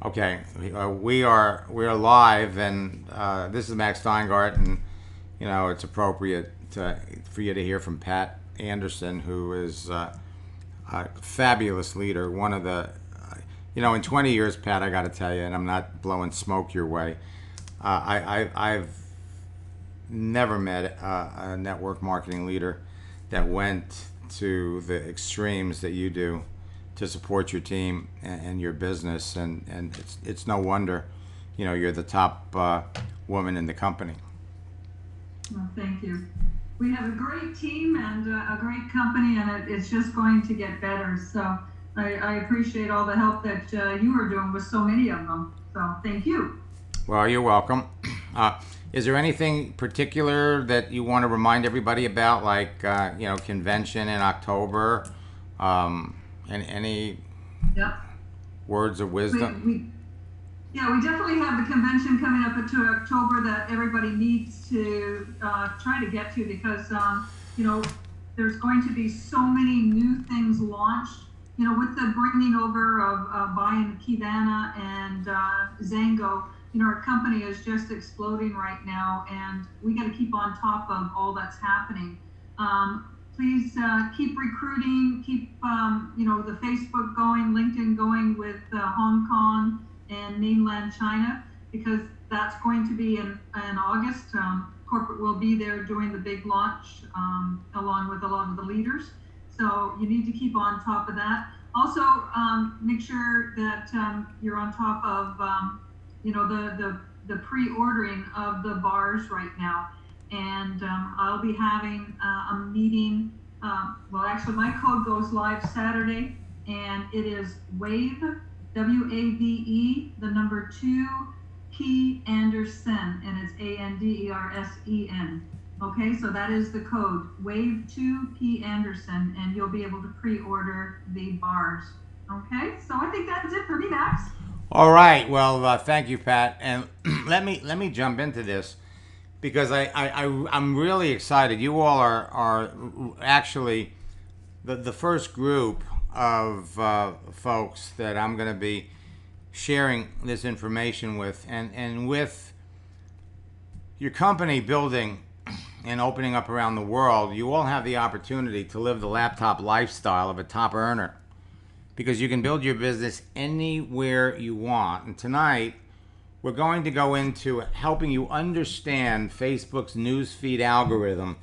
Okay, we are live, and this is Max Steingart, and it's appropriate for you to hear from Pat Anderson, who is a fabulous leader. One of the, in 20 years, Pat, I got to tell you, and I'm not blowing smoke your way. I've never met a network marketing leader that went to the extremes that you do to support your team and your business, and it's no wonder, you're the top woman in the company. Well, thank you. We have a great team and a great company, and it's just going to get better. So I appreciate all the help that you are doing with so many of them. So thank you. Well, you're welcome. Is there anything particular that you want to remind everybody about, like convention in October? And any Yep. words of wisdom? Yeah, we definitely have the convention coming up into October that everybody needs to try to get to, because there's going to be so many new things launched. With the bringing over of buying Kivana and Zango, our company is just exploding right now, and we got to keep on top of all that's happening. Please keep recruiting, keep the Facebook going, LinkedIn going with Hong Kong and mainland China, because that's going to be in August. Corporate will be there doing the big launch along with a lot of the leaders. So you need to keep on top of that. Also, make sure that you're on top of the pre-ordering of the bars right now. And I'll be having a meeting. Well, actually, my code goes live Saturday, and it is WAVE, WAVE, the number 2, P Anderson, and it's ANDERSEN. Okay, so that is the code, WAVE 2 P Anderson, and you'll be able to pre-order the bars. Okay, so I think that's it for me, Max. All right. Well, thank you, Pat. And let me jump into this, because I'm really excited. You all are actually the first group of folks that I'm going to be sharing this information with, and with your company building and opening up around the world, you all have the opportunity to live the laptop lifestyle of a top earner, because you can build your business anywhere you want. And tonight, we're going to go into helping you understand Facebook's newsfeed algorithm.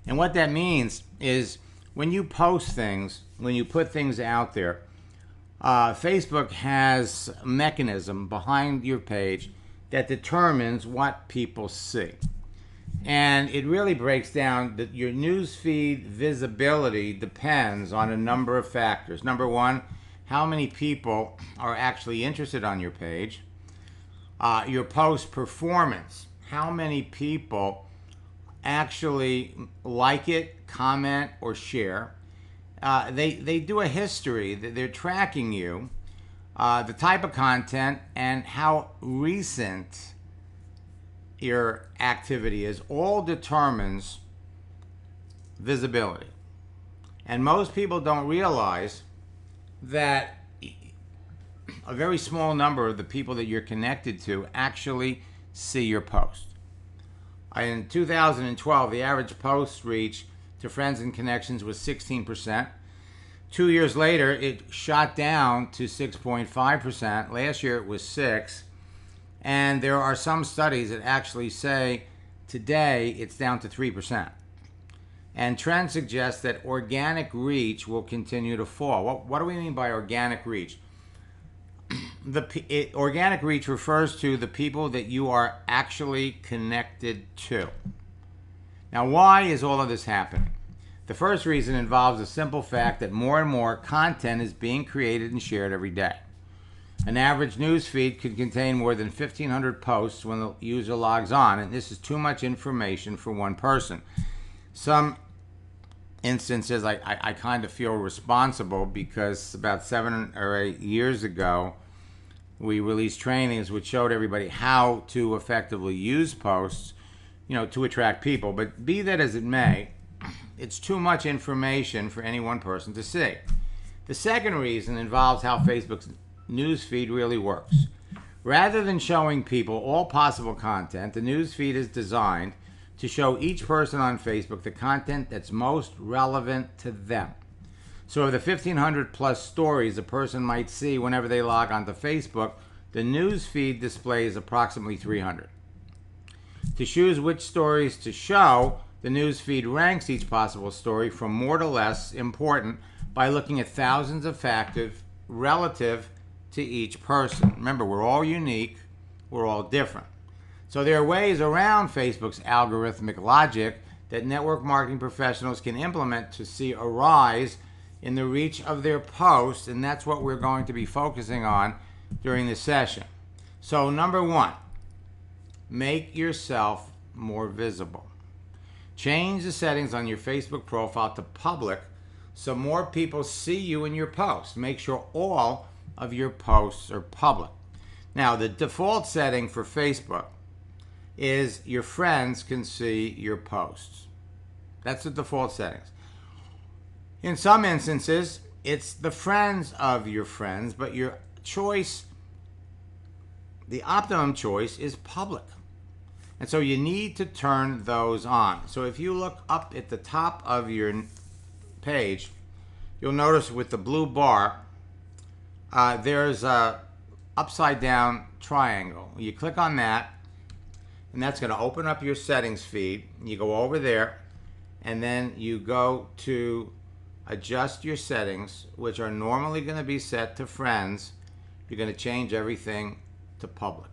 And what that means is, when you post things, when you put things out there, Facebook has a mechanism behind your page that determines what people see. And it really breaks down that your newsfeed visibility depends on a number of factors. Number one, how many people are actually interested on your page. Your post performance, how many people actually like it, comment, or share. They do a history, they're tracking you, the type of content, and how recent your activity is, all determines visibility. And most people don't realize that a very small number of the people that you're connected to actually see your post. In 2012, the average post reach to friends and connections was 16%. 2 years later, it shot down to 6.5%. Last year, it was 6%. And there are some studies that actually say today it's down to 3%. And trends suggest that organic reach will continue to fall. What do we mean by organic reach? Organic reach refers to the people that you are actually connected to. Now, why is all of this happening? The first reason involves the simple fact that more and more content is being created and shared every day. An average news feed could contain more than 1,500 posts when the user logs on, and this is too much information for one person. Some instances, I kind of feel responsible, because about 7 or 8 years ago, we released trainings which showed everybody how to effectively use posts, to attract people. But be that as it may, it's too much information for any one person to see. The second reason involves how Facebook's newsfeed really works. Rather than showing people all possible content, the news feed is designed to show each person on Facebook the content that's most relevant to them. So of the 1,500 plus stories a person might see whenever they log onto Facebook, the news feed displays approximately 300. To choose which stories to show, the news feed ranks each possible story from more to less important by looking at thousands of factors relative to each person. Remember, we're all unique, we're all different. So there are ways around Facebook's algorithmic logic that network marketing professionals can implement to see a rise in the reach of their posts, and that's what we're going to be focusing on during this session. So number one, make yourself more visible. Change the settings on your Facebook profile to public so more people see you in your posts. Make sure all of your posts are public. Now, the default setting for Facebook is your friends can see your posts. That's the default settings. In some instances, it's the friends of your friends, but your choice, the optimum choice, is public. And so you need to turn those on. So if you look up at the top of your page, you'll notice with the blue bar, there's a upside down triangle. You click on that, and that's going to open up your settings feed. You go over there, and then you go to adjust your settings, which are normally going to be set to friends. You're going to change everything to public.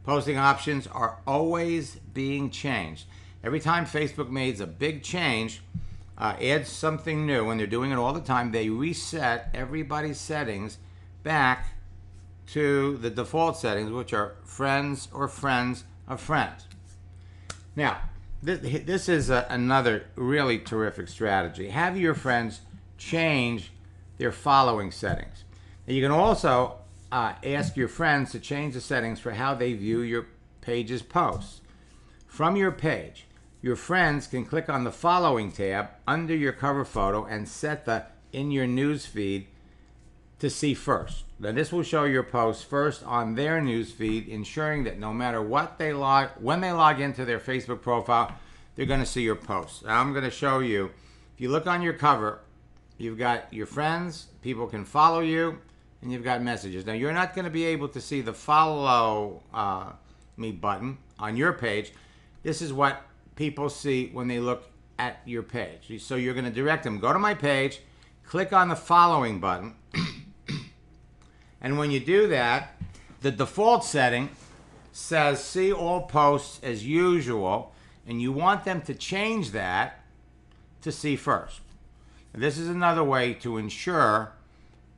Posting options are always being changed. Every time Facebook makes a big change, adds something new, and they're doing it all the time, they reset everybody's settings back to the default settings, which are friends or friends of friends. Now, this is another really terrific strategy. Have your friends change their following settings. Now, you can also ask your friends to change the settings for how they view your page's posts. From your page, your friends can click on the following tab under your cover photo and set the in your news feed to see first. Then this will show your posts first on their news feed, ensuring that no matter what when they log into their Facebook profile, they're going to see your posts. Now I'm going to show you. If you look on your cover, you've got your friends, people can follow you, and you've got messages. Now you're not going to be able to see the follow me button on your page. This is what people see when they look at your page. So you're going to direct them, go to my page, click on the following button, and when you do that, the default setting says see all posts as usual, and you want them to change that to see first. This is another way to ensure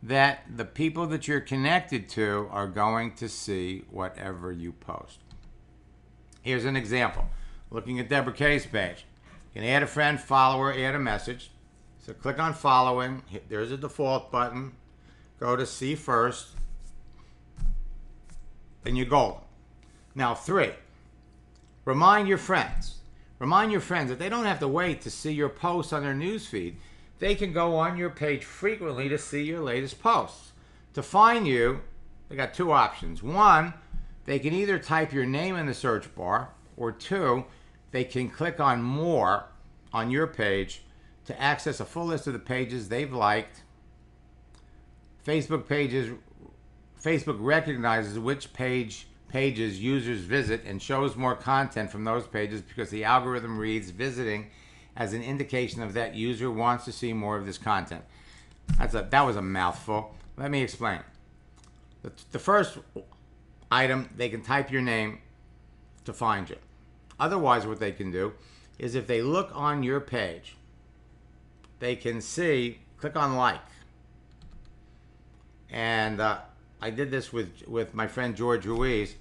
that the people that you're connected to are going to see whatever you post. Here's an example. Looking at Deborah Kay's page. You can add a friend, follower, add a message. So click on following. There's a default button. Go to see first. And you're golden. Now 3, remind your friends. Remind your friends that they don't have to wait to see your posts on their newsfeed. They can go on your page frequently to see your latest posts. To find you, they got 2 options. 1, they can either type your name in the search bar, or 2, they can click on more on your page to access a full list of the pages they've liked. Facebook recognizes which pages users visit and shows more content from those pages because the algorithm reads visiting as an indication of that user wants to see more of this content. That was a mouthful. Let me explain. The first item, they can type your name to find you. Otherwise, what they can do is if they look on your page, they can see, click on like. And I did this with my friend George Ruiz.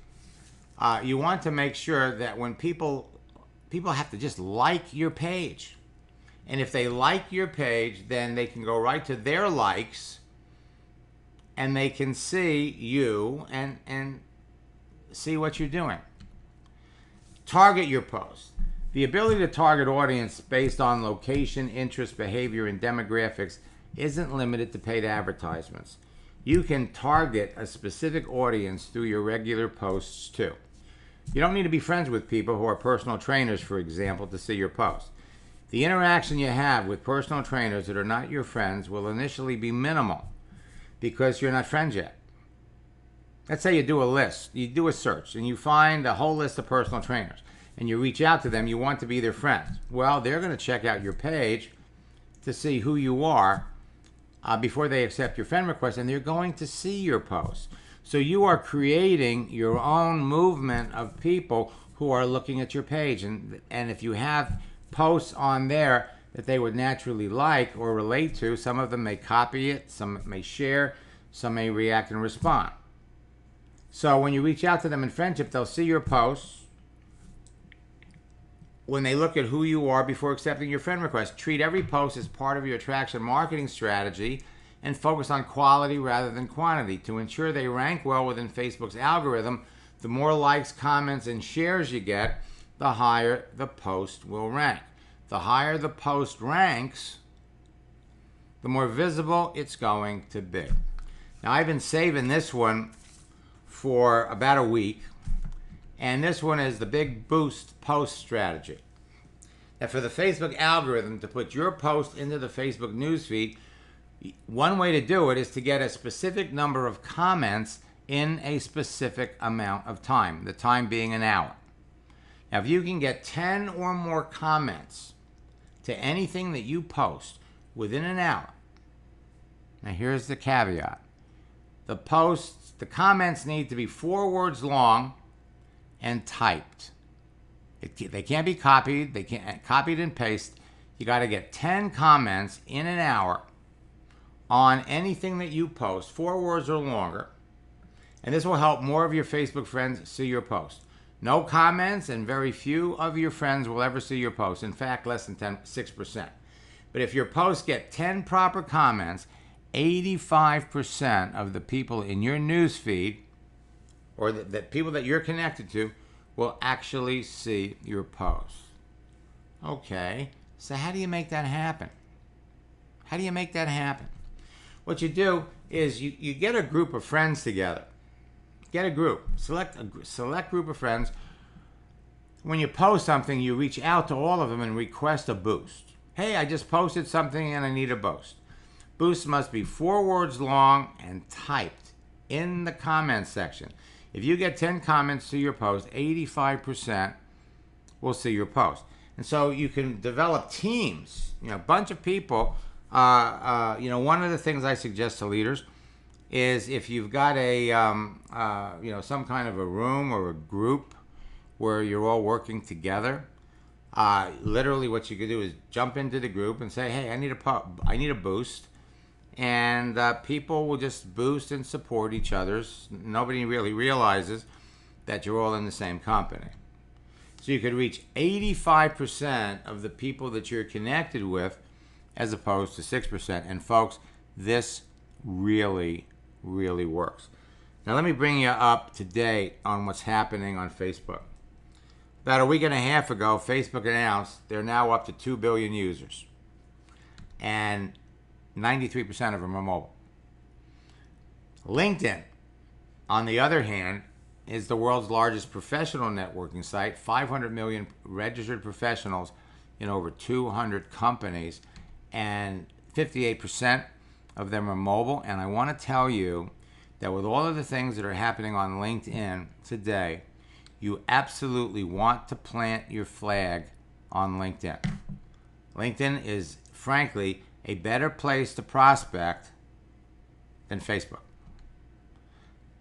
You want to make sure that when people have to just like your page. And if they like your page, then they can go right to their likes and they can see you and see what you're doing. Target your posts. The ability to target audience based on location, interest, behavior, and demographics isn't limited to paid advertisements. you can target a specific audience through your regular posts too. You don't need to be friends with people who are personal trainers, for example, to see your post. The interaction you have with personal trainers that are not your friends will initially be minimal because you're not friends yet. Let's say you do a list, you do a search, and you find a whole list of personal trainers, and you reach out to them, you want to be their friends. Well, they're going to check out your page to see who you are before they accept your friend request, and they're going to see your posts. So you are creating your own movement of people who are looking at your page. And if you have posts on there that they would naturally like or relate to, some of them may copy it, some may share, some may react and respond. So when you reach out to them in friendship, they'll see your posts. When they look at who you are before accepting your friend request, treat every post as part of your attraction marketing strategy and focus on quality rather than quantity. To ensure they rank well within Facebook's algorithm, the more likes, comments, and shares you get, the higher the post will rank. The higher the post ranks, the more visible it's going to be. Now, I've been saving this one for about a week, and this one is the big boost post strategy. Now, for the Facebook algorithm to put your post into the Facebook newsfeed, one way to do it is to get a specific number of comments in a specific amount of time, the time being an hour. Now, if you can get 10 or more comments to anything that you post within an hour, now here's the caveat. The comments need to be 4 words long and typed. They can't be copied. They can't copied and paste. You got to get 10 comments in an hour on anything that you post, 4 words or longer, and this will help more of your Facebook friends see your post. No comments, and very few of your friends will ever see your post. In fact, less than 6%. But if your posts get 10 proper comments, 85% of the people in your newsfeed, or the people that you're connected to, will actually see your post. Okay, so how do you make that happen? How do you make that happen? What you do is you get a group of friends together. Get a group. Select a select group of friends. When you post something, you reach out to all of them and request a boost. Hey, I just posted something and I need a boost. Boost must be 4 words long and typed in the comments section. If you get 10 comments to your post, 85% will see your post. And so you can develop teams, a bunch of people. One of the things I suggest to leaders is if you've got some kind of a room or a group where you're all working together, literally what you could do is jump into the group and say, hey, I need a boost. And people will just boost and support each other's. Nobody really realizes that you're all in the same company. So you could reach 85% of the people that you're connected with as opposed to 6%. And folks, this really, really works. Now let me bring you up to date on what's happening on Facebook. About a week and a half ago, Facebook announced they're now up to 2 billion users. And 93% of them are mobile. LinkedIn, on the other hand, is the world's largest professional networking site, 500 million registered professionals in over 200 companies, and 58% of them are mobile. And I want to tell you that with all of the things that are happening on LinkedIn today, you absolutely want to plant your flag on LinkedIn. LinkedIn is, frankly, a better place to prospect than Facebook.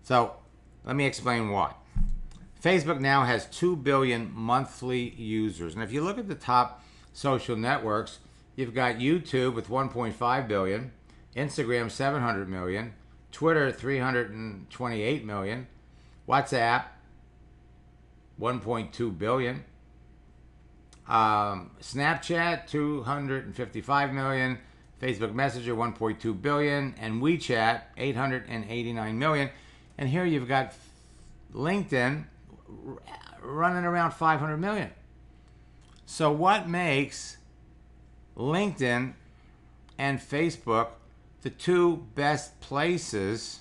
So let me explain why. Facebook now has 2 billion monthly users. And if you look at the top social networks, you've got YouTube with 1.5 billion, Instagram 700 million, Twitter 328 million, WhatsApp 1.2 billion, Snapchat 255 million, Facebook Messenger 1.2 billion, and WeChat 889 million. And here you've got LinkedIn running around 500 million. So what makes LinkedIn and Facebook the two best places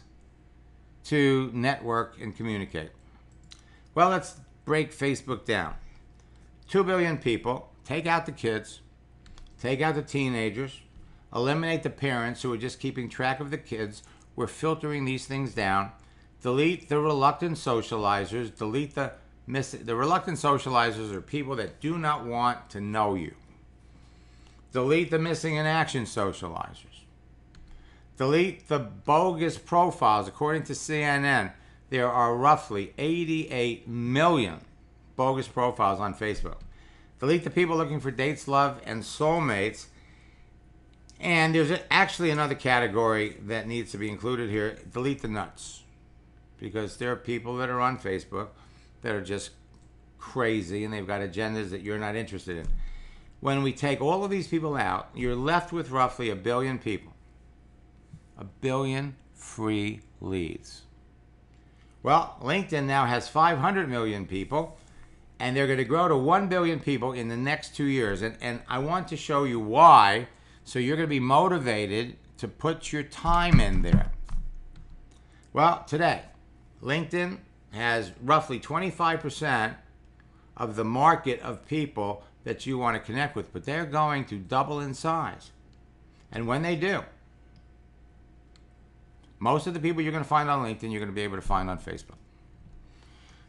to network and communicate? Well, let's break Facebook down. 2 billion people. Take out the kids. Take out the teenagers. Eliminate the parents who are just keeping track of the kids. We're filtering these things down. Delete the reluctant socializers. Delete the reluctant socializers are people that do not want to know you. Delete the missing in action socializers. Delete the bogus profiles. According to CNN, there are roughly 88 million bogus profiles on Facebook. Delete the people looking for dates, love, and soulmates. And there's actually another category that needs to be included here. Delete the nuts. Because there are people that are on Facebook that are just crazy and they've got agendas that you're not interested in. When we take all of these people out, you're left with roughly 1 billion people. 1 billion free leads. Well, LinkedIn now has 500 million people, and they're going to grow to 1 billion people in the next 2 years. And I want to show you why, so you're going to be motivated to put your time in there. Well, today, LinkedIn has roughly 25% of the market of people that you want to connect with, but they're going to double in size. And when they do, most of the people you're going to find on LinkedIn, you're going to be able to find on Facebook.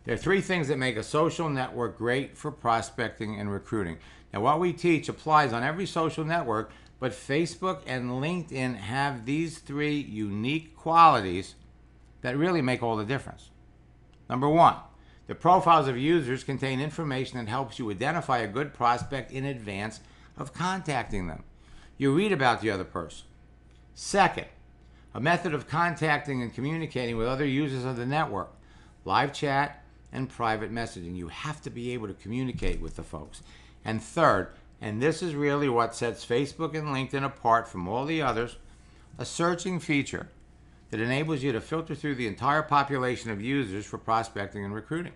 There are 3 things that make a social network great for prospecting and recruiting. Now, what we teach applies on every social network, but Facebook and LinkedIn have these 3 unique qualities that really make all the difference. Number 1, the profiles of users contain information that helps you identify a good prospect in advance of contacting them. You read about the other person. Second, a method of contacting and communicating with other users of the network. Live chat and private messaging. You have to be able to communicate with the folks. And third, and this is really what sets Facebook and LinkedIn apart from all the others, a searching feature that enables you to filter through the entire population of users for prospecting and recruiting.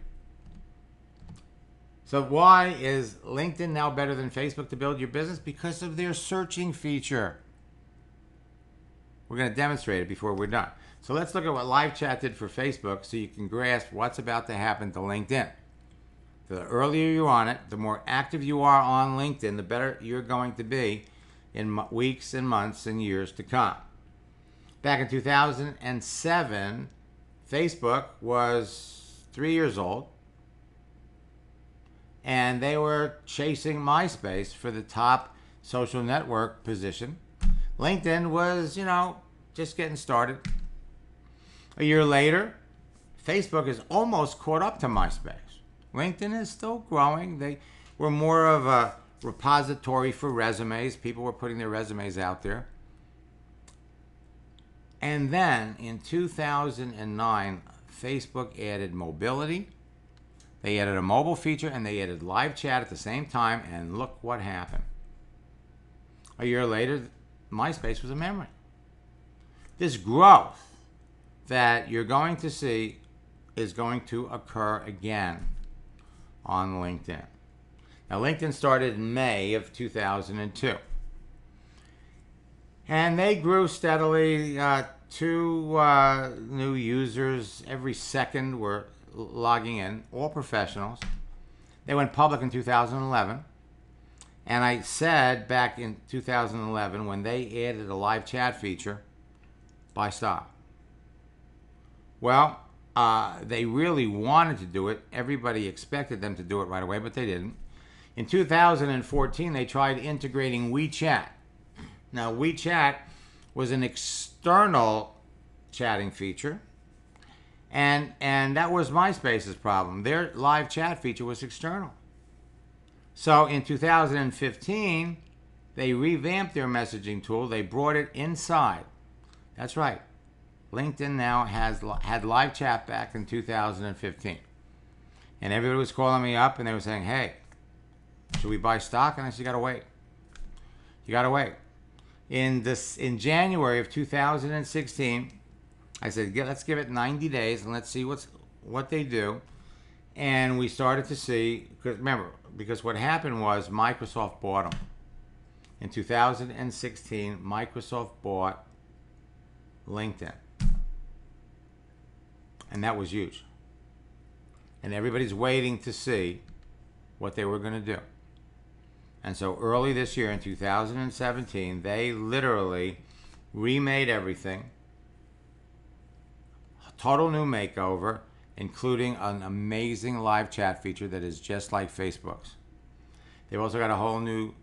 So why is LinkedIn now better than Facebook to build your business? Because of their searching feature. We're going to demonstrate it before we're done. So let's look at what live chat did for Facebook so you can grasp what's about to happen to LinkedIn. The earlier you're on it, the more active you are on LinkedIn, the better you're going to be in weeks and months and years to come. Back in 2007, Facebook was 3 years old, and they were chasing MySpace for the top social network position. LinkedIn was, just getting started. A year later, Facebook is almost caught up to MySpace. LinkedIn is still growing. They were more of a repository for resumes. People were putting their resumes out there. And then in 2009, Facebook added mobility. They added a mobile feature and they added live chat at the same time. And look what happened. A year later, MySpace was a memory. This growth that you're going to see is going to occur again on LinkedIn. Now, LinkedIn started in May of 2002. And they grew steadily. 2 new users every second were logging in, all professionals. They went public in 2011. And I said back in 2011, when they added a live chat feature, buy stock. Well, they really wanted to do it. Everybody expected them to do it right away, but they didn't. In 2014, they tried integrating WeChat. Now, WeChat was an external chatting feature, and that was MySpace's problem. Their live chat feature was external. So in 2015, they revamped their messaging tool. They brought it inside. That's right. LinkedIn now had live chat back in 2015. And everybody was calling me up and they were saying, hey, should we buy stock? And I said, you got to wait. You got to wait. In January of 2016, I said, let's give it 90 days and let's see what they do. And we started to see, because what happened was Microsoft bought them. In 2016, Microsoft bought LinkedIn. And that was huge. And everybody's waiting to see what they were going to do. And so early this year in 2017, they literally remade everything. A total new makeover, including an amazing live chat feature that is just like Facebook's. They've also got a whole new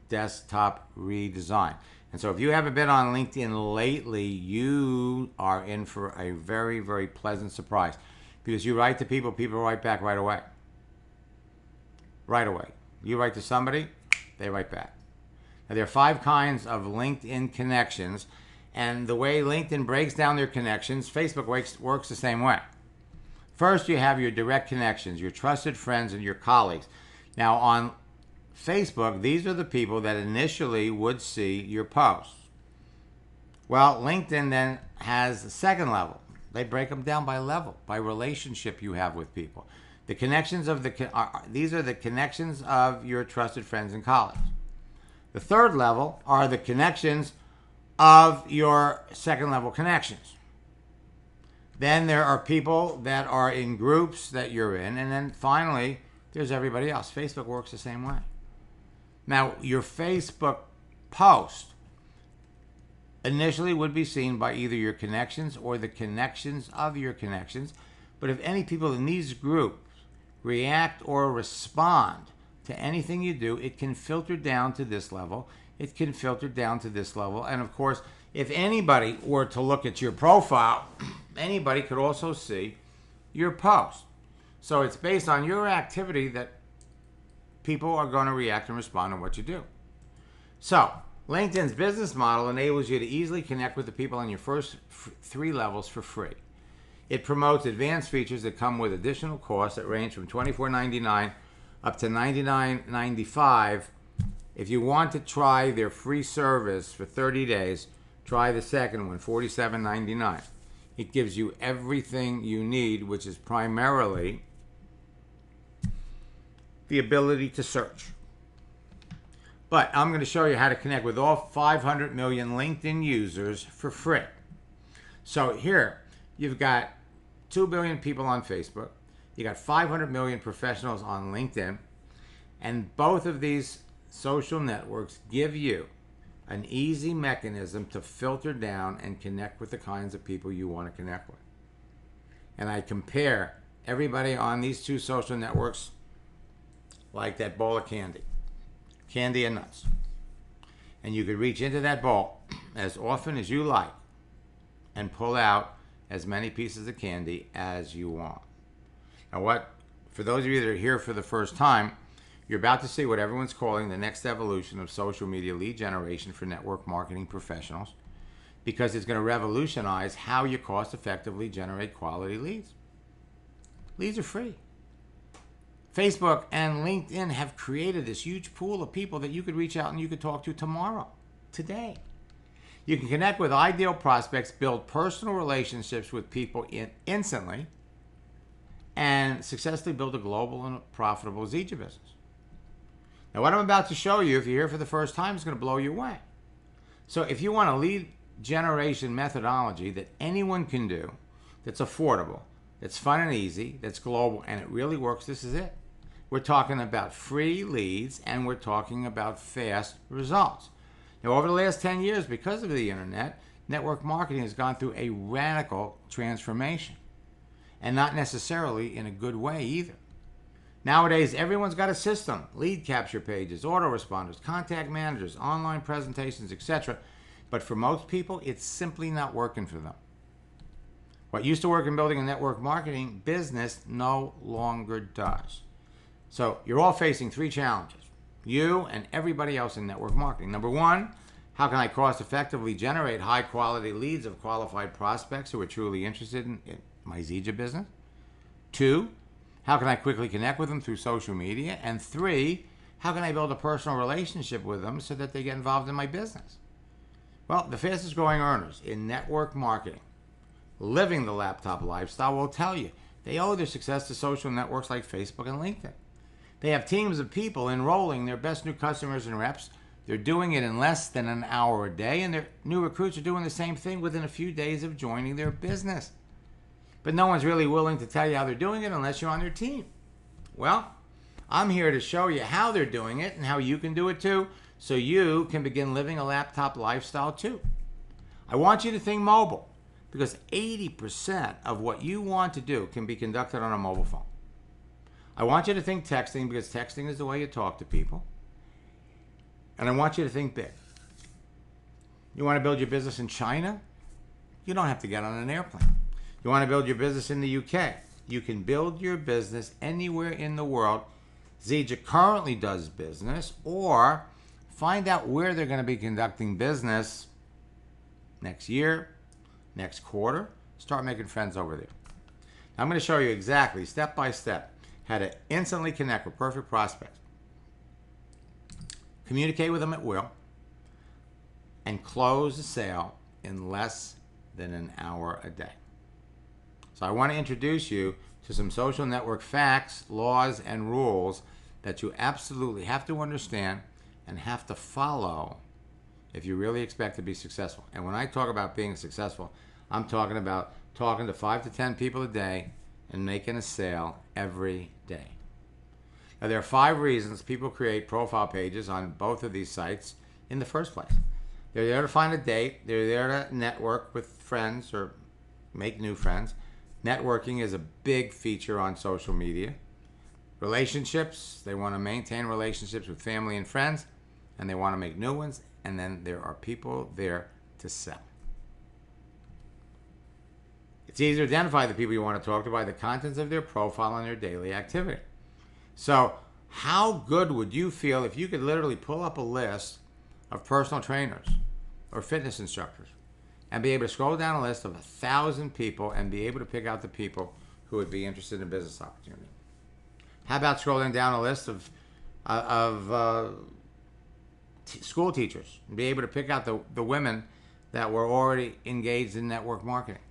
desktop redesign. And so if you haven't been on LinkedIn lately, you are in for a very, very pleasant surprise. Because you write to people, people write back right away. Right away. You write to somebody, they write back. Now, there are 5 kinds of LinkedIn connections. And the way LinkedIn breaks down their connections, Facebook works the same way. First, you have your direct connections, your trusted friends and your colleagues. Now, on Facebook, these are the people that initially would see your posts. Well, LinkedIn then has the second level. They break them down by level, by relationship you have with people. The connections of these are the connections of your trusted friends and colleagues. The third level are the connections of your second level connections. Then there are people that are in groups that you're in, and then finally there's everybody else. Facebook works the same way. Now, your Facebook post initially would be seen by either your connections or the connections of your connections. But if any people in these groups react or respond to anything you do, it can filter down to this level. It can filter down to this level. And of course, if anybody were to look at your profile, anybody could also see your post. So it's based on your activity that people are going to react and respond to what you do. So LinkedIn's business model enables you to easily connect with the people on your first 3 levels for free. It promotes advanced features that come with additional costs that range from $24.99 up to $99.95. If you want to try their free service for 30 days, try the second one, $47.99. It gives you everything you need, which is primarily the ability to search. But I'm going to show you how to connect with all 500 million LinkedIn users for free. So here, you've got 2 billion people on Facebook. You got 500 million professionals on LinkedIn. And both of these social networks give you an easy mechanism to filter down and connect with the kinds of people you want to connect with. And I compare everybody on these 2 social networks like that bowl of candy and nuts. And you could reach into that bowl as often as you like and pull out as many pieces of candy as you want. Now, for those of you that are here for the first time, you're about to see what everyone's calling the next evolution of social media lead generation for network marketing professionals, because it's going to revolutionize how you cost effectively generate quality leads. Leads are free. Facebook and LinkedIn have created this huge pool of people that you could reach out and you could talk to tomorrow, today. You can connect with ideal prospects, build personal relationships with people instantly, and successfully build a global and profitable Zija business. Now, what I'm about to show you, if you're here for the first time, is going to blow you away. So if you want a lead generation methodology that anyone can do, that's affordable, that's fun and easy, that's global, and it really works, this is it. We're talking about free leads, and we're talking about fast results. Now, over the last 10 years, because of the internet, network marketing has gone through a radical transformation, and not necessarily in a good way either. Nowadays, everyone's got a system: lead capture pages, autoresponders, contact managers, online presentations, etc. But for most people, it's simply not working for them. What used to work in building a network marketing business no longer does. So you're all facing 3 challenges, you and everybody else in network marketing. Number 1, how can I cost effectively generate high quality leads of qualified prospects who are truly interested in my Zija business? 2, how can I quickly connect with them through social media? And 3, how can I build a personal relationship with them so that they get involved in my business? Well, the fastest growing earners in network marketing, living the laptop lifestyle, will tell you they owe their success to social networks like Facebook and LinkedIn. They have teams of people enrolling their best new customers and reps They're doing it in less than an hour a day, and their new recruits are doing the same thing within a few days of joining their business. But no one's really willing to tell you how they're doing it unless you're on their team. Well, I'm here to show you how they're doing it and how you can do it too, so you can begin living a laptop lifestyle too. I want you to think mobile, because 80% of what you want to do can be conducted on a mobile phone. I want you to think texting, because texting is the way you talk to people. And I want you to think big. You want to build your business in China? You don't have to get on an airplane. You want to build your business in the UK? You can build your business anywhere in the world. Zija currently does business, or find out where they're going to be conducting business next year, next quarter. Start making friends over there. Now, I'm going to show you exactly, step by step, how to instantly connect with perfect prospects, communicate with them at will, and close a sale in less than an hour a day. So I want to introduce you to some social network facts, laws, and rules that you absolutely have to understand and have to follow if you really expect to be successful. And when I talk about being successful, I'm talking about talking to 5 to 10 people a day and making a sale every day. Now, there are 5 reasons people create profile pages on both of these sites in the first place. They're there to find a date. They're there to network with friends or make new friends. Networking is a big feature on social media. Relationships, they want to maintain relationships with family and friends, and they want to make new ones, and then there are people there to sell. It's easy to identify the people you want to talk to by the contents of their profile and their daily activity. So how good would you feel if you could literally pull up a list of personal trainers or fitness instructors and be able to scroll down a list of 1,000 people and be able to pick out the people who would be interested in a business opportunity? How about scrolling down a list of school teachers and be able to pick out the women that were already engaged in network marketing?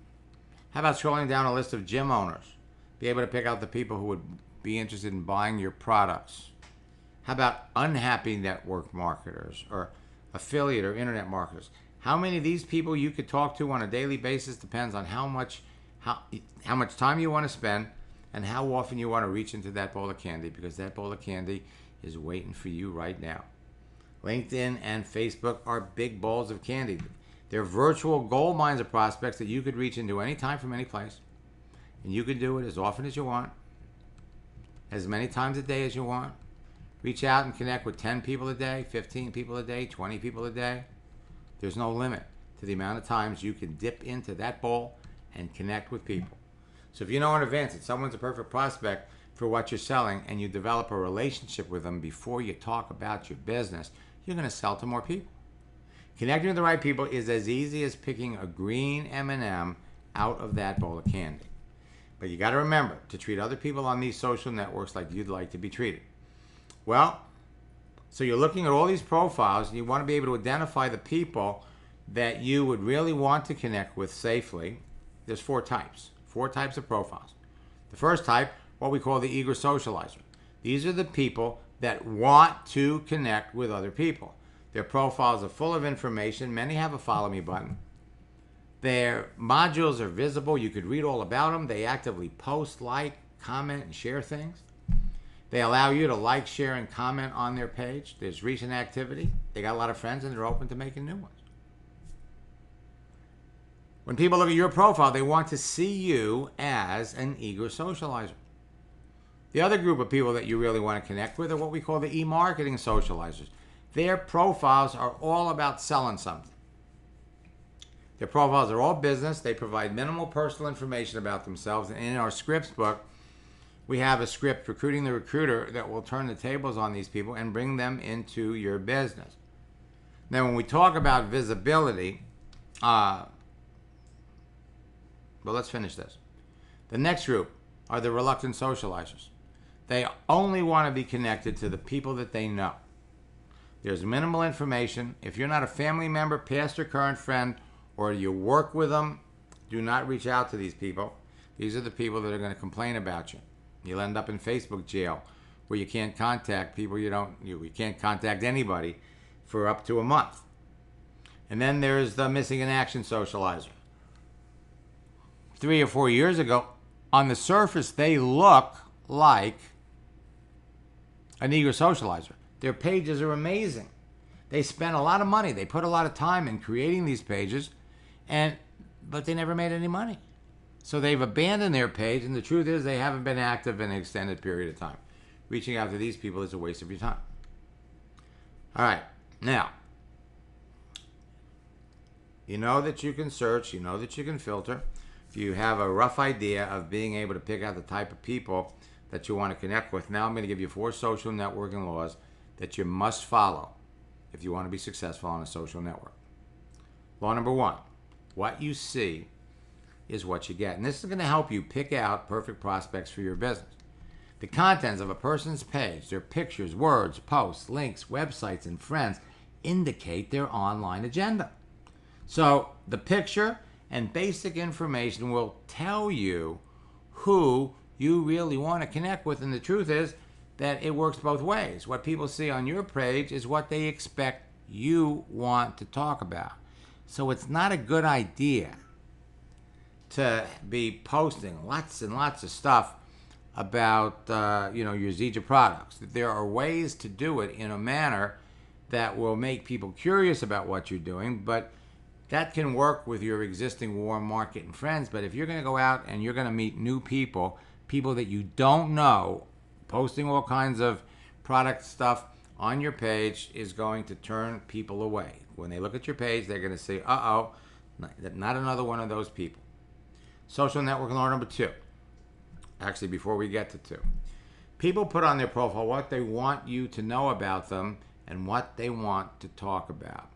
How about scrolling down a list of gym owners, be able to pick out the people who would be interested in buying your products? How about unhappy network marketers or affiliate or internet marketers? How many of these people you could talk to on a daily basis depends on how much time you want to spend and how often you want to reach into that bowl of candy, because that bowl of candy is waiting for you right now. LinkedIn and Facebook are big bowls of candy. They're virtual gold mines of prospects that you could reach into anytime from any place. And you can do it as often as you want, as many times a day as you want. Reach out and connect with 10 people a day, 15 people a day, 20 people a day. There's no limit to the amount of times you can dip into that bowl and connect with people. So if you know in advance that someone's a perfect prospect for what you're selling and you develop a relationship with them before you talk about your business, you're going to sell to more people. Connecting with the right people is as easy as picking a green M&M out of that bowl of candy. But you got to remember to treat other people on these social networks like you'd like to be treated. Well, so you're looking at all these profiles and you want to be able to identify the people that you would really want to connect with safely. There's 4 types of profiles. The first type, what we call the eager socializer. These are the people that want to connect with other people. Their profiles are full of information. Many have a follow me button. Their modules are visible. You could read all about them. They actively post, like, comment, and share things. They allow you to like, share, and comment on their page. There's recent activity. They got a lot of friends, and they're open to making new ones. When people look at your profile, they want to see you as an eager socializer. The other group of people that you really want to connect with are what we call the e-marketing socializers. Their profiles are all about selling something. Their profiles are all business. They provide minimal personal information about themselves. And in our scripts book, we have a script, Recruiting the Recruiter, that will turn the tables on these people and bring them into your business. Now, when we talk about visibility, well, let's finish this. The next group are the reluctant socializers. They only want to be connected to the people that they know. There's minimal information. If you're not a family member, past or current friend, or you work with them, do not reach out to these people. These are the people that are going to complain about you. You'll end up in Facebook jail, where you can't contact people you can't contact anybody for up to a month. And then there's the missing in action socializer. 3 or 4 years ago, on the surface, they look like an eager socializer. Their pages are amazing. They spent a lot of money. They put a lot of time in creating these pages, but they never made any money. So they've abandoned their page, and the truth is they haven't been active in an extended period of time. Reaching out to these people is a waste of your time. All right, now, you know that you can search, you know that you can filter. If you have a rough idea of being able to pick out the type of people that you want to connect with, now I'm going to give you 4 social networking laws that you must follow if you want to be successful on a social network. Law number 1, what you see is what you get. And this is going to help you pick out perfect prospects for your business. The contents of a person's page, their pictures, words, posts, links, websites, and friends indicate their online agenda. So the picture and basic information will tell you who you really want to connect with. And the truth is that it works both ways. What people see on your page is what they expect you want to talk about. So it's not a good idea to be posting lots and lots of stuff about your Zija products. There are ways to do it in a manner that will make people curious about what you're doing, but that can work with your existing warm market and friends. But if you're going to go out and you're going to meet new people that you don't know, posting all kinds of product stuff on your page is going to turn people away. When they look at your page, they're going to say, uh-oh, not another one of those people. Social networking law number 2. Actually, before we get to 2. People put on their profile what they want you to know about them and what they want to talk about.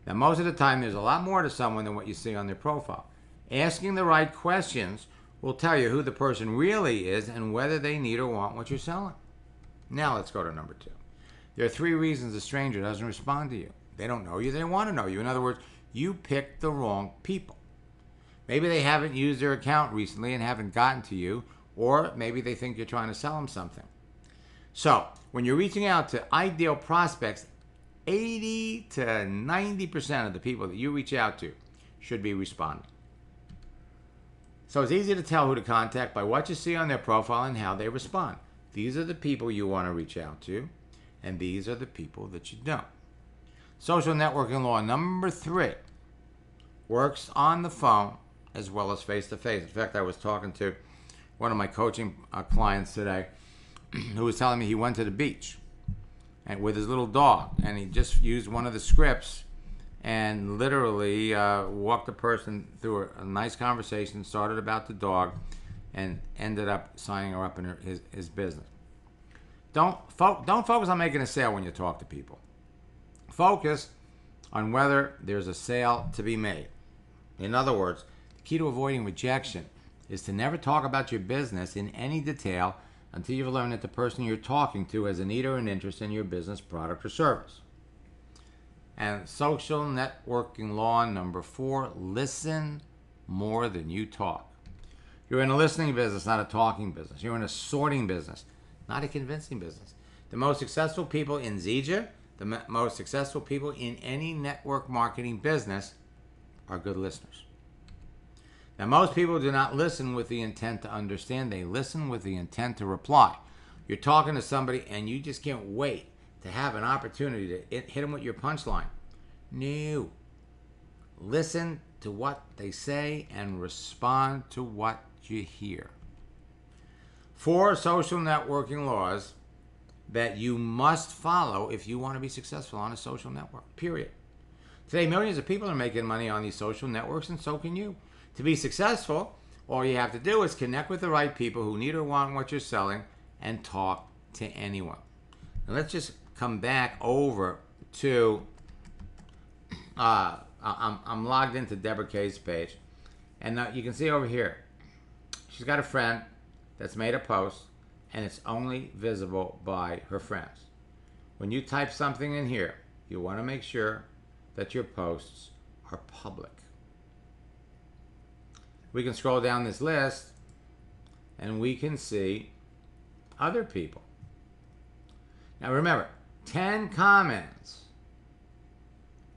Now, most of the time, there's a lot more to someone than what you see on their profile. Asking the right questions will tell you who the person really is and whether they need or want what you're selling. Now, let's go to number 2. There are 3 reasons a stranger doesn't respond to you. They don't know you. They want to know you. In other words, you picked the wrong people. Maybe they haven't used their account recently and haven't gotten to you, or maybe they think you're trying to sell them something. So, when you're reaching out to ideal prospects, 80 to 90% of the people that you reach out to should be responding. So it's easy to tell who to contact by what you see on their profile and how they respond. These are the people you want to reach out to, and these are the people that you don't. Social networking law number 3 works on the phone as well as face-to-face. In fact, I was talking to one of my coaching clients today who was telling me he went to the beach and with his little dog, and he just used one of the scripts and literally walked the person through a nice conversation, started about the dog, and ended up signing her up in his business. Don't focus on making a sale when you talk to people. Focus on whether there's a sale to be made. In other words, the key to avoiding rejection is to never talk about your business in any detail until you've learned that the person you're talking to has a need or an interest in your business, product, or service. And social networking law number 4, listen more than you talk. You're in a listening business, not a talking business. You're in a sorting business, not a convincing business. The most successful people in Zija, the most successful people in any network marketing business are good listeners. Now, most people do not listen with the intent to understand. They listen with the intent to reply. You're talking to somebody and you just can't wait to have an opportunity to hit them with your punchline. No. Listen to what they say and respond to what you hear. 4 social networking laws that you must follow if you want to be successful on a social network, period. Today, millions of people are making money on these social networks, and so can you. To be successful, all you have to do is connect with the right people who need or want what you're selling and talk to anyone. Now, let's just come back over to, I'm logged into Deborah Kay's page, and now you can see over here, she's got a friend that's made a post, and it's only visible by her friends. When you type something in here, you want to make sure that your posts are public. We can scroll down this list, and we can see other people. Now remember, 10 comments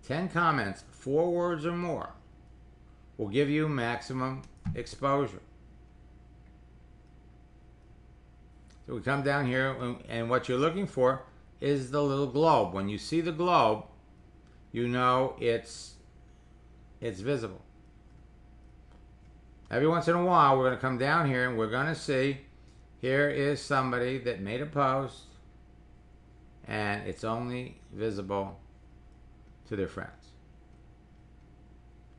10 comments, 4 words or more, will give you maximum exposure. So we come down here, and what you're looking for is the little globe. When you see the globe, you know it's visible. Every once in a while, we're going to come down here and we're going to see, here is somebody that made a post and it's only visible to their friends.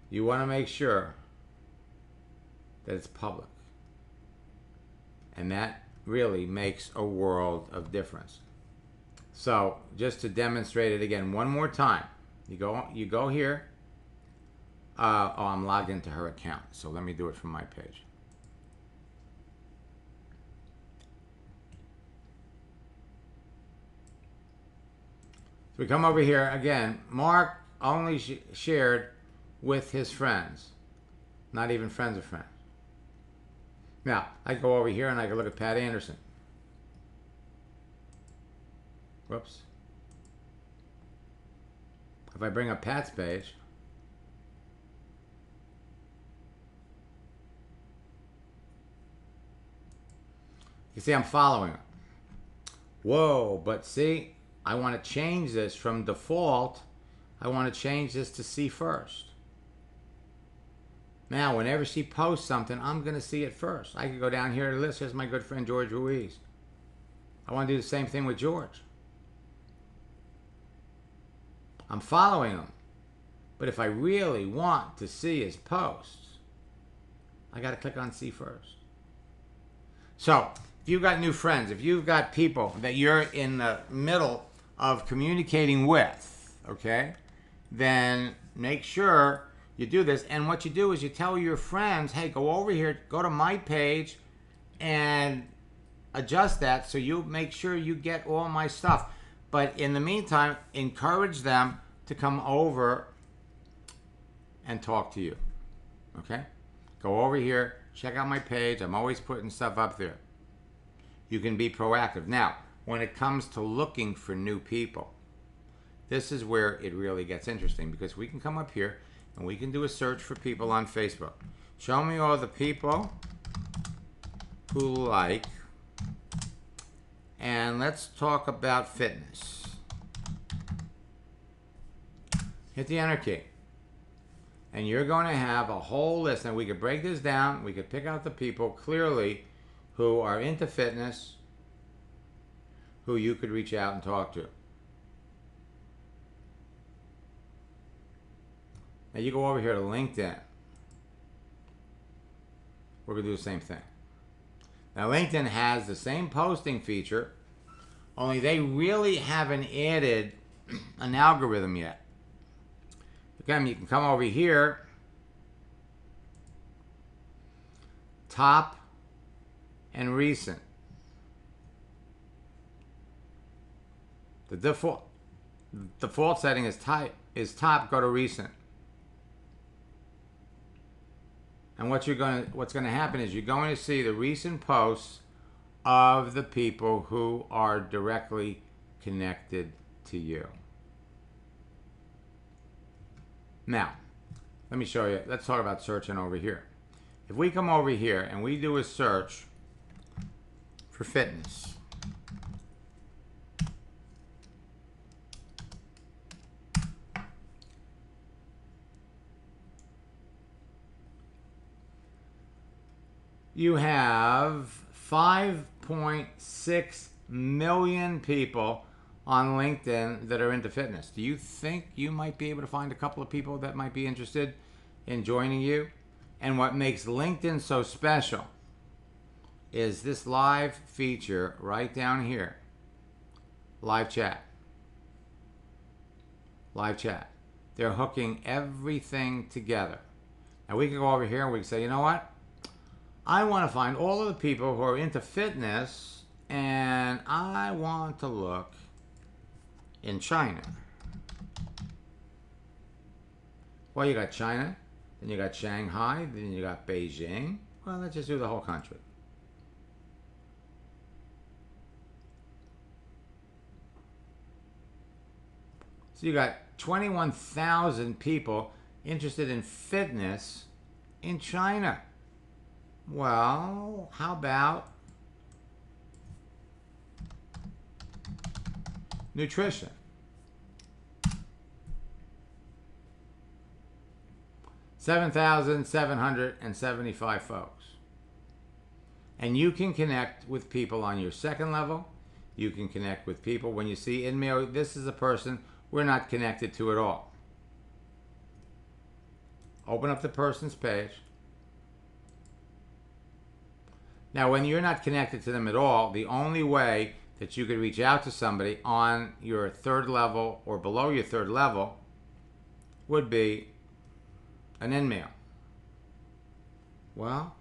You want to make sure that it's public. And that really makes a world of difference. So just to demonstrate it again one more time, you go here. Oh, I'm logged into her account, so let me do it from my page. So we come over here again. Mark only shared with his friends, not even friends of friends. Now, I go over here and I can look at Pat Anderson. Whoops. If I bring up Pat's page, you see I'm following him. Whoa, but see, I want to change this from default. I want to change this to see first. Now, whenever she posts something, I'm going to see it first. I can go down here to the list. Here's my good friend George Ruiz. I want to do the same thing with George. I'm following him. But if I really want to see his posts, I got to click on see first. So, if you've got new friends, if you've got people that you're in the middle of communicating with, okay, then make sure you do this. And what you do is you tell your friends, hey, go over here, go to my page and adjust that so you make sure you get all my stuff. But in the meantime, encourage them to come over and talk to you, okay? Go over here, check out my page. I'm always putting stuff up there. You can be proactive. Now, when it comes to looking for new people, this is where it really gets interesting, because we can come up here and we can do a search for people on Facebook. Show me all the people who like, and let's talk about fitness. Hit the enter key. And you're going to have a whole list. And we could break this down. We could pick out the people clearly who are into fitness, who you could reach out and talk to. Now you go over here to LinkedIn. We're going to do the same thing. Now LinkedIn has the same posting feature, only they really haven't added an algorithm yet. Again, you can come over here, top and recent. The default setting is top, go to recent. And what's going to happen is you're going to see the recent posts of the people who are directly connected to you. Now, let me show you. Let's talk about searching over here. If we come over here and we do a search for fitness, you have 5.6 million people on LinkedIn that are into fitness. Do you think you might be able to find a couple of people that might be interested in joining you? And what makes LinkedIn so special is this live feature right down here. Live chat. Live chat. They're hooking everything together. Now we can go over here and we can say, you know what? I want to find all of the people who are into fitness and I want to look in China. Well, you got China, then you got Shanghai, then you got Beijing. Well, let's just do the whole country. So you got 21,000 people interested in fitness in China. Well, how about nutrition? $7,775 folks. And you can connect with people on your second level. You can connect with people when you see in me, this is a person we're not connected to at all. Open up the person's page. Now, when you're not connected to them at all, the only way that you could reach out to somebody on your third level or below your third level would be an email. Well,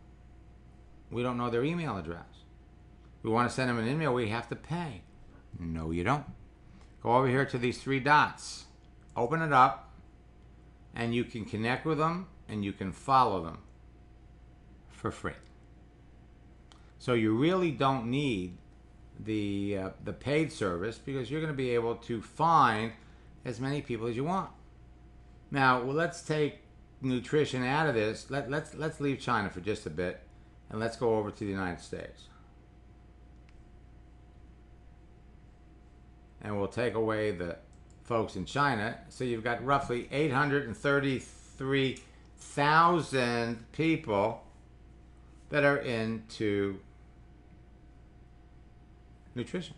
we don't know their email address. We want to send them an email, we have to pay. No, you don't. Go over here to these three dots. Open it up, and you can connect with them, and you can follow them for free. So you really don't need the paid service, because you're going to be able to find as many people as you want. Now, let's take nutrition out of this. Let's leave China for just a bit, and let's go over to the United States. And we'll take away the folks in China. So you've got roughly 833,000 people that are into nutrition.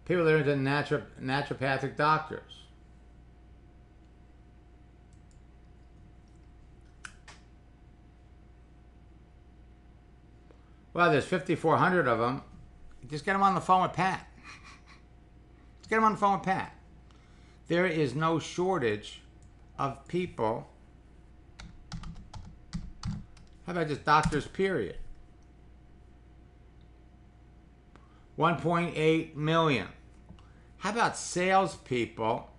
People that are into naturopathic doctors. Well, there's 5,400 of them. Just get them on the phone with Pat. Just get them on the phone with Pat. There is no shortage of people. How about just doctors, period? 1.8 million. How about salespeople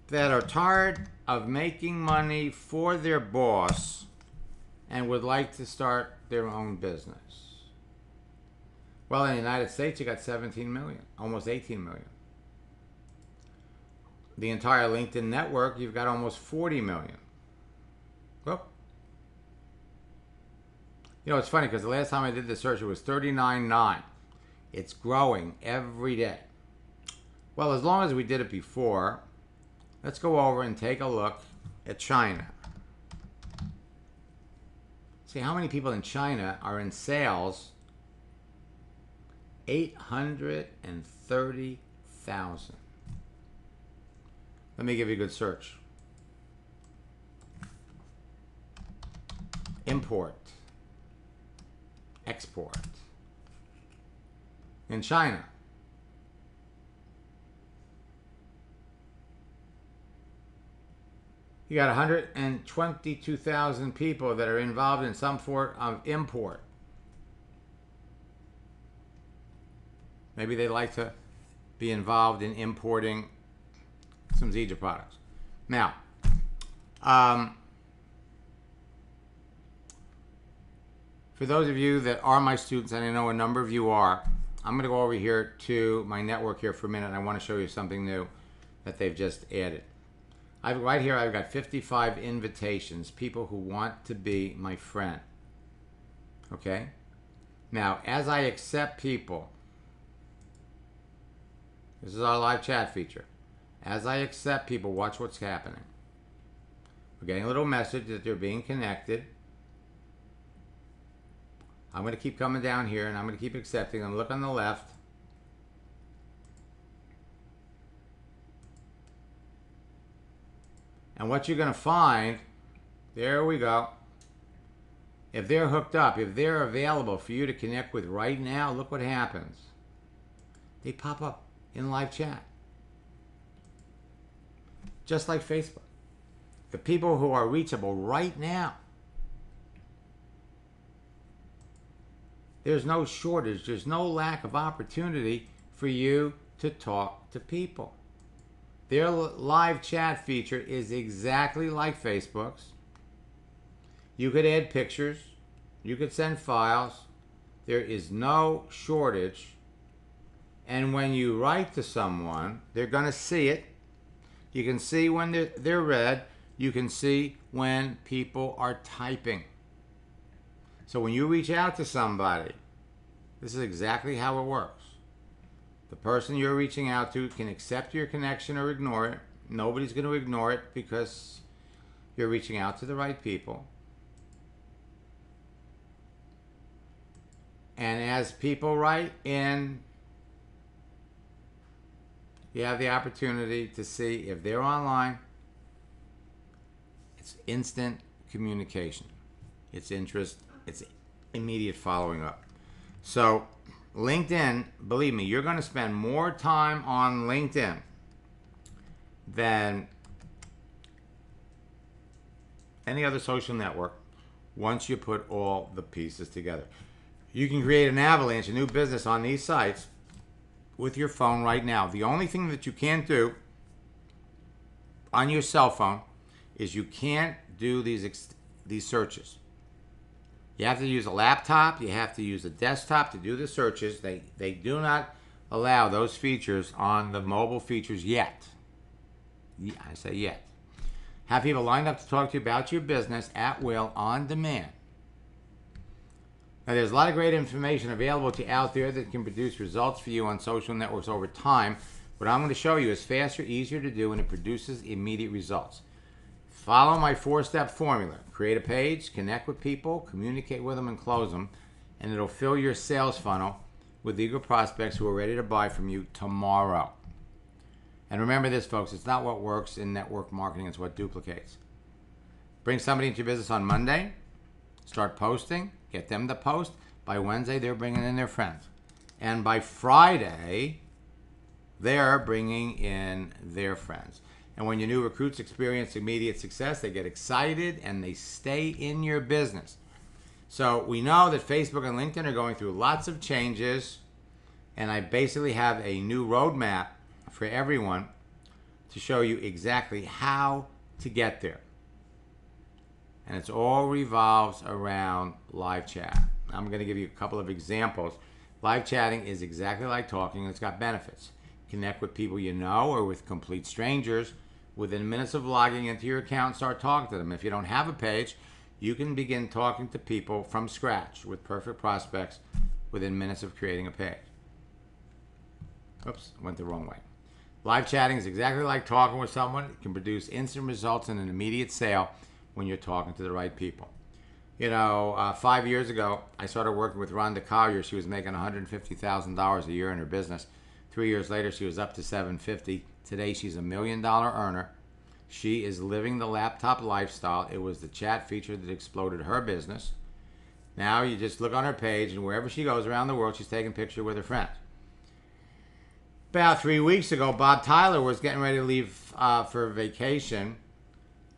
that are tired of making money for their boss and would like to start their own business? Well, in the United States, you got 17 million, almost 18 million. The entire LinkedIn network, you've got almost 40 million. Well, you know, it's funny because the last time I did the search, it was 39.9. It's growing every day. Well, as long as we did it before, let's go over and take a look at China. See how many people in China are in sales. 830,000. Let me give you a good search. Import. Export. In China. You got 122,000 people that are involved in some form of import. Maybe they like to be involved in importing some Zija products. Now, for those of you that are my students, and I know a number of you are, I'm going to go over here to my network here for a minute, and I want to show you something new that they've just added. Right here, I've got 55 invitations, people who want to be my friend. Okay? Now, as I accept people, this is our live chat feature. As I accept people, watch what's happening. We're getting a little message that they're being connected. I'm going to keep coming down here, and I'm going to keep accepting them. Look on the left. And what you're going to find, there we go. If they're hooked up, if they're available for you to connect with right now, look what happens. They pop up in live chat. Just like Facebook. The people who are reachable right now. There's no shortage. There's no lack of opportunity for you to talk to people. Their live chat feature is exactly like Facebook's. You could add pictures. You could send files. There is no shortage. And when you write to someone, they're going to see it. You can see when they're read. You can see when people are typing. So when you reach out to somebody, this is exactly how it works. The person you're reaching out to can accept your connection or ignore it. Nobody's going to ignore it because you're reaching out to the right people. And as people write in, you have the opportunity to see if they're online. It's instant communication. It's interest. It's immediate following up. So LinkedIn, believe me, you're going to spend more time on LinkedIn than any other social network once you put all the pieces together. You can create an avalanche, a new business on these sites with your phone right now. The only thing that you can't do on your cell phone is you can't do these searches. You have to use a laptop. You have to use a desktop to do the searches. They do not allow those features on the mobile features yet. I say yet. Have people lined up to talk to you about your business at will, on demand. Now, there's a lot of great information available to you out there that can produce results for you on social networks over time. What I'm going to show you is faster, easier to do, and it produces immediate results. Follow my 4-step formula. Create a page, connect with people, communicate with them, and close them. And it'll fill your sales funnel with eager prospects who are ready to buy from you tomorrow. And remember this, folks, it's not what works in network marketing, it's what duplicates. Bring somebody into your business on Monday, start posting, get them to post. By Wednesday, they're bringing in their friends. And by Friday, they're bringing in their friends. And when your new recruits experience immediate success, they get excited and they stay in your business. So we know that Facebook and LinkedIn are going through lots of changes, and I basically have a new roadmap for everyone to show you exactly how to get there. And it all revolves around live chat. I'm going to give you a couple of examples. Live chatting is exactly like talking, and it's got benefits. Connect with people you know or with complete strangers. Within minutes of logging into your account, start talking to them. If you don't have a page, you can begin talking to people from scratch with perfect prospects within minutes of creating a page. Oops, went the wrong way. Live chatting is exactly like talking with someone. It can produce instant results and an immediate sale when you're talking to the right people. You know, 5 years ago, I started working with Rhonda Collier. She was making $150,000 a year in her business. 3 years later, she was up to $750,000. Today, she's $1 million earner. She is living the laptop lifestyle. It was the chat feature that exploded her business. Now you just look on her page, and wherever she goes around the world, she's taking pictures with her friends. About 3 weeks ago, Bob Tyler was getting ready to leave for vacation,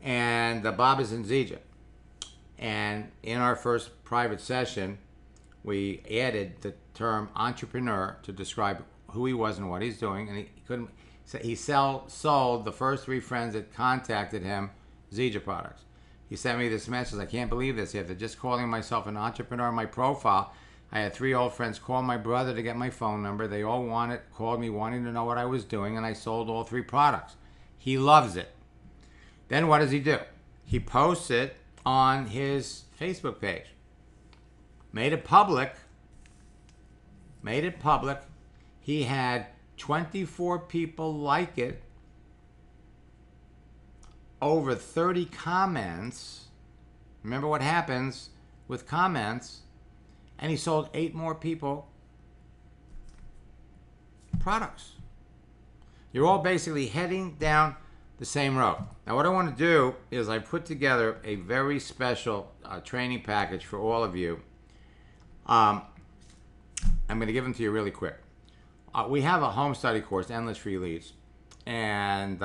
and Bob is in Zija. And in our first private session, we added the term entrepreneur to describe who he was and what he's doing, and he couldn't. He sold the first 3 friends that contacted him Zija products. He sent me this message. I can't believe this. After just calling myself an entrepreneur in my profile, I had 3 old friends call my brother to get my phone number. They all called me wanting to know what I was doing, and I sold all 3 products. He loves it. Then what does he do? He posts it on his Facebook page. Made it public. He had 24 people like it, over 30 comments. Remember what happens with comments. And he sold 8 more people products. You're all basically heading down the same road. Now what I want to do is I put together a very special training package for all of you. I'm going to give them to you really quick. We have a home study course, Endless Free Leads, and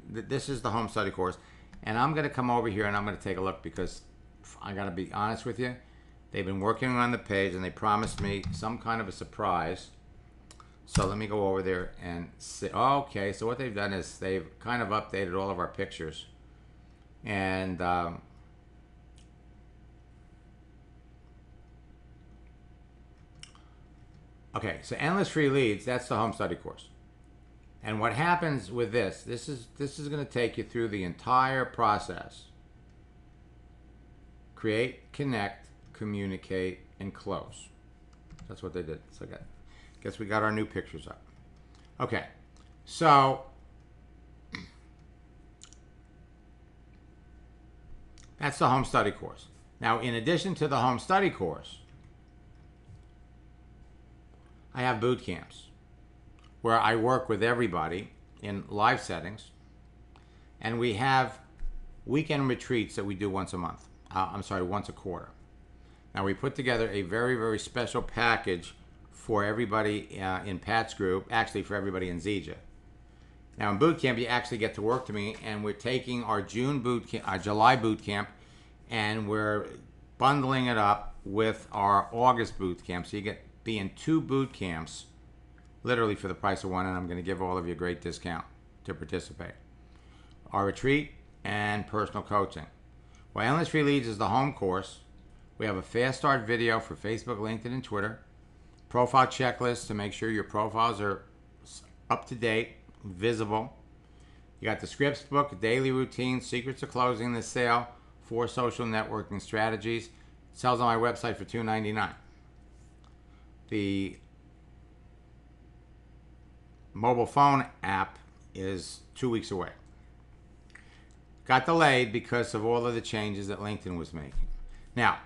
this is the home study course. And I'm going to come over here and I'm going to take a look because I got to be honest with you. They've been working on the page and they promised me some kind of a surprise. So let me go over there and see. Okay, so what they've done is they've kind of updated all of our pictures. And Okay, so endless free leads, that's the home study course. And what happens with this is going to take you through the entire process. Create, connect, communicate, and close. That's what they did. So I guess we got our new pictures up. Okay, so that's the home study course. Now, in addition to the home study course, I have boot camps where I work with everybody in live settings, and we have weekend retreats that we do once a month. Once a quarter. Now, we put together a very, very special package for everybody in Pat's group, actually for everybody in Zija. Now, in boot camp, you actually get to work to me, and we're taking our July boot camp, and we're bundling it up with our August boot camp. So you be in 2 boot camps, literally for the price of one, and I'm going to give all of you a great discount to participate. Our retreat and personal coaching. Well, Endless Free Leads is the home course. We have a fast start video for Facebook, LinkedIn, and Twitter. Profile checklist to make sure your profiles are up to date, visible. You got the scripts book, daily routine, secrets to closing the sale, 4 social networking strategies. It sells on my website for $2.99. The mobile phone app is 2 weeks away. Got delayed because of all of the changes that LinkedIn was making. Now,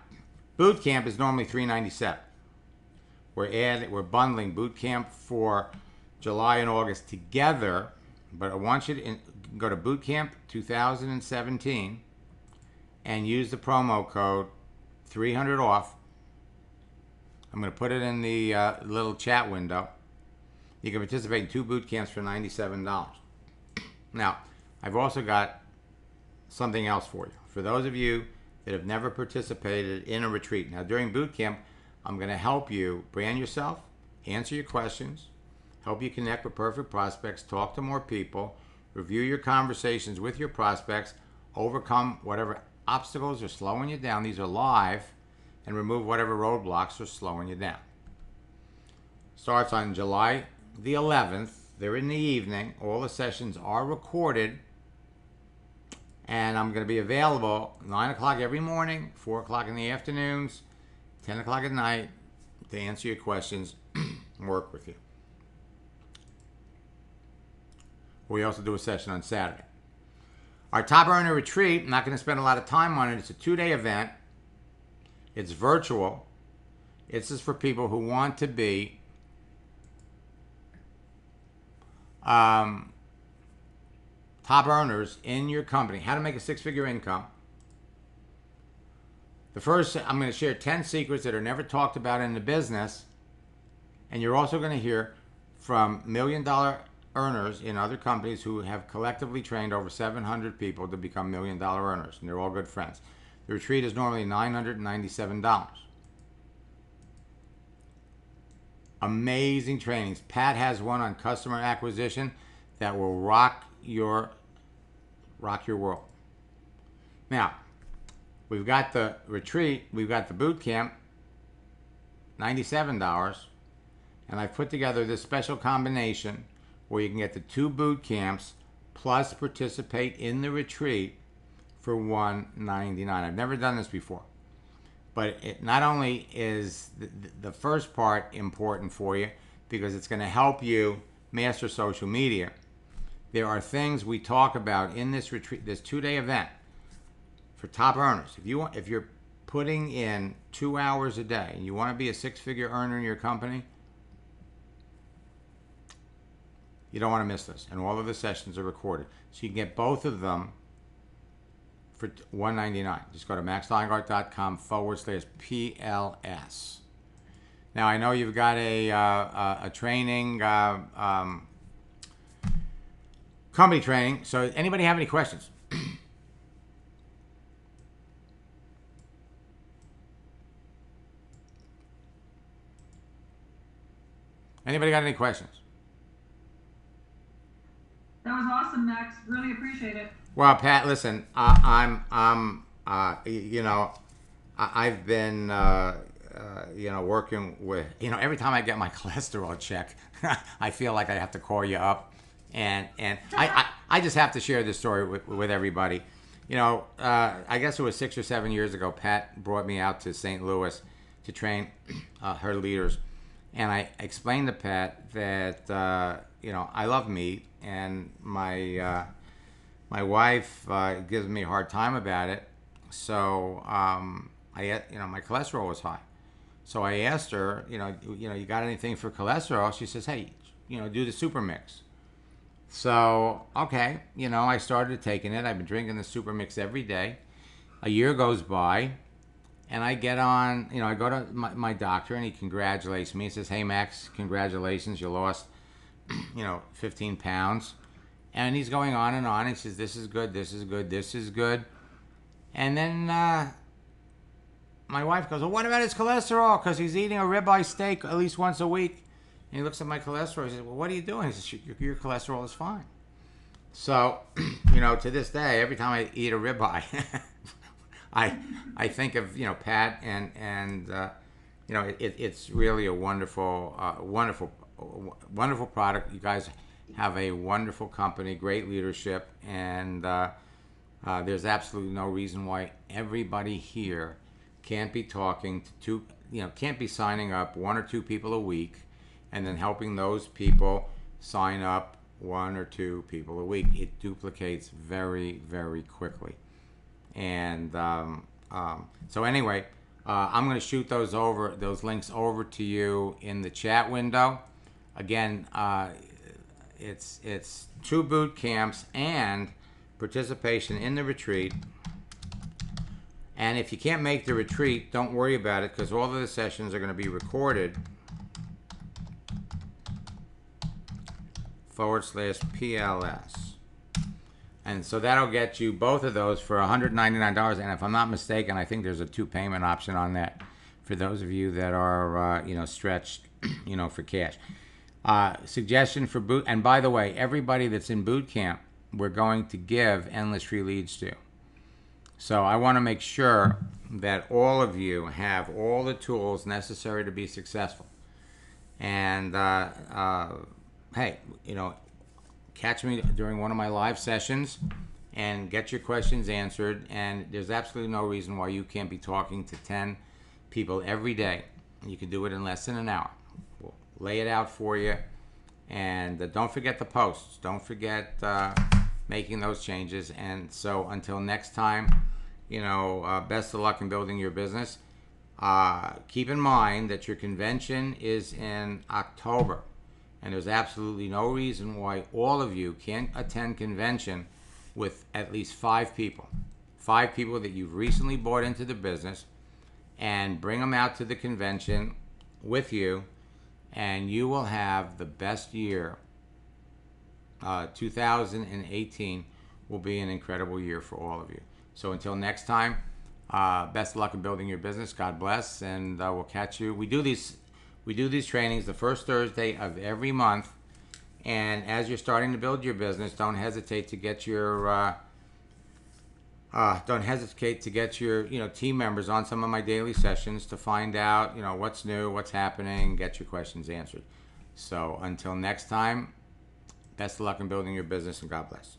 boot camp is normally $397. We're bundling boot camp for July and August together, but I want you to go to Bootcamp 2017 and use the promo code 300 off. I'm going to put it in the little chat window. You can participate in 2 boot camps for $97. Now, I've also got something else for you. For those of you that have never participated in a retreat. Now, during boot camp, I'm going to help you brand yourself, answer your questions, help you connect with perfect prospects, talk to more people, review your conversations with your prospects, overcome whatever obstacles are slowing you down. These are live, and remove whatever roadblocks are slowing you down. Starts on July the 11th. They're in the evening. All the sessions are recorded. And I'm going to be available 9 o'clock every morning, 4 o'clock in the afternoons, 10 o'clock at night to answer your questions and work with you. We also do a session on Saturday. Our Top Earner Retreat, I'm not going to spend a lot of time on it. It's a 2-day event. It's virtual. This is for people who want to be top earners in your company. How to make a 6-figure income. The first, I'm going to share 10 secrets that are never talked about in the business. And you're also going to hear from $1 million earners in other companies who have collectively trained over 700 people to become $1 million earners. And they're all good friends. The retreat is normally $997. Amazing trainings. Pat has one on customer acquisition that will rock your world. Now, we've got the retreat, we've got the boot camp, $97, and I've put together this special combination where you can get the 2 boot camps plus participate in the retreat for $199. I've never done this before, but it not only is the first part important for you because it's going to help you master social media. There are things we talk about in this retreat, this 2-day event for top earners. If you're putting in 2 hours a day and you want to be a 6-figure earner in your company, you don't want to miss this. And all of the sessions are recorded. So you can get both of them for $199. Just go to maxsteingart.com/PLS. Now, I know you've got a training, company training. So anybody have any questions? Anybody got any questions? That was awesome, Max. Really appreciate it. Well, Pat, listen, I've been working with, every time I get my cholesterol check, I feel like I have to call you up, and I just have to share this story with everybody. I guess it was 6 or 7 years ago, Pat brought me out to St. Louis to train her leaders, and I explained to Pat that I love meat, and my wife gives me a hard time about it. So my cholesterol was high. So I asked her, you got anything for cholesterol? She says, hey, do the super mix. So, okay, I started taking it. I've been drinking the super mix every day. A year goes by, and I get on, I go to my doctor, and he congratulates me. He says, hey, Max, congratulations, you lost, 15 pounds. And he's going on and on. He says, this is good, this is good, this is good. And then my wife goes, well, what about his cholesterol? Because he's eating a ribeye steak at least once a week. And he looks at my cholesterol. He says, well, what are you doing? He says, your cholesterol is fine. So, to this day, every time I eat a ribeye, I think of, Pat, and it's really a wonderful product. You guys have a wonderful company, great leadership, and there's absolutely no reason why everybody here can't be talking to can't be signing up 1 or 2 people a week, and then helping those people sign up 1 or 2 people a week. It duplicates very, very quickly. And so anyway, I'm going to shoot those links over to you in the chat window. Again, it's 2 boot camps and participation in the retreat. And if you can't make the retreat, don't worry about it, because all of the sessions are going to be recorded /PLS. And so that'll get you both of those for $199. And if I'm not mistaken, I think there's a 2 payment option on that for those of you that are, stretched, for cash. Suggestion for boot. And by the way, everybody that's in boot camp, we're going to give endless free leads to. So I want to make sure that all of you have all the tools necessary to be successful. And hey, catch me during one of my live sessions and get your questions answered. And there's absolutely no reason why you can't be talking to 10 people every day. You can do it in less than an hour. We'll lay it out for you. And don't forget the posts. Don't forget making those changes. And so until next time, best of luck in building your business. Keep in mind that your convention is in October. And there's absolutely no reason why all of you can't attend convention with at least 5 people. 5 people that you've recently brought into the business, and bring them out to the convention with you, and you will have the best year. 2018 will be an incredible year for all of you. So until next time, best of luck in building your business. God bless, and we'll catch you. We do these trainings the first Thursday of every month, and as you're starting to build your business, don't hesitate to get your team members on some of my daily sessions to find out what's new, what's happening, get your questions answered. So until next time, best of luck in building your business, and God bless.